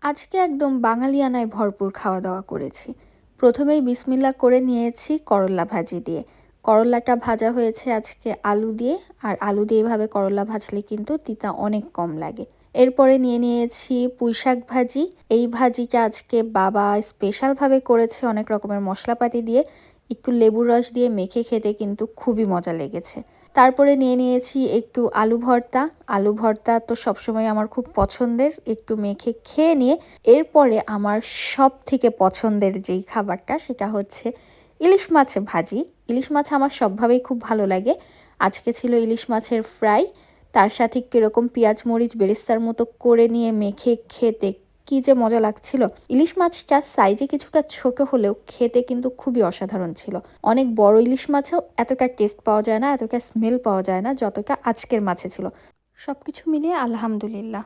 আজকে একদম বাঙালিয়ানায় ভরপুর খাওয়া দাওয়া করেছি। প্রথমেই বিসমিল্লাহ করে নিয়েছি করল্লা ভাজি দিয়ে। করল্লাটা ভাজা হয়েছে আজকে আলু দিয়ে, আর আলু দিয়ে এভাবে করল্লা ভাজলে কিন্তু তিতা অনেক কম লাগে। এরপরে নিয়ে নিয়েছি পুঁইশাক ভাজি। এই ভাজিটা আজকে বাবা স্পেশালভাবে করেছে অনেক রকমের মশলাপাতি দিয়ে, একটু লেবুর রস দিয়ে মেখে খেতে কিন্তু খুবই মজা লেগেছে। তারপরে নিয়ে নিয়েছি একটু আলু ভর্তা। আলু ভর্তা তো সবসময় আমার খুব পছন্দের, একটু মেখে খেয়ে নিয়ে এরপরে আমার সব থেকে পছন্দের যেই খাবারটা সেটা হচ্ছে ইলিশ মাছ ভাজি। ইলিশ মাছ আমার সবভাবেই খুব ভালো লাগে। আজকে ছিল ইলিশ মাছের ফ্রাই, তার সাথে কিরকম পেঁয়াজ মরিচ বেরেস্তার মতো করে নিয়ে মেখে খেতে কি যে মজা লাগছিল। ইলিশ মাছটা সাইজে কিছুটা ছোট হলেও খেতে কিন্তু খুবই অসাধারণ ছিল। অনেক বড় ইলিশ মাছেও এতটা টেস্ট পাওয়া যায় না, এতটা স্মেল পাওয়া যায় না যতটা আজকের মাছে ছিল। সবকিছু মিলিয়ে আলহামদুলিল্লাহ।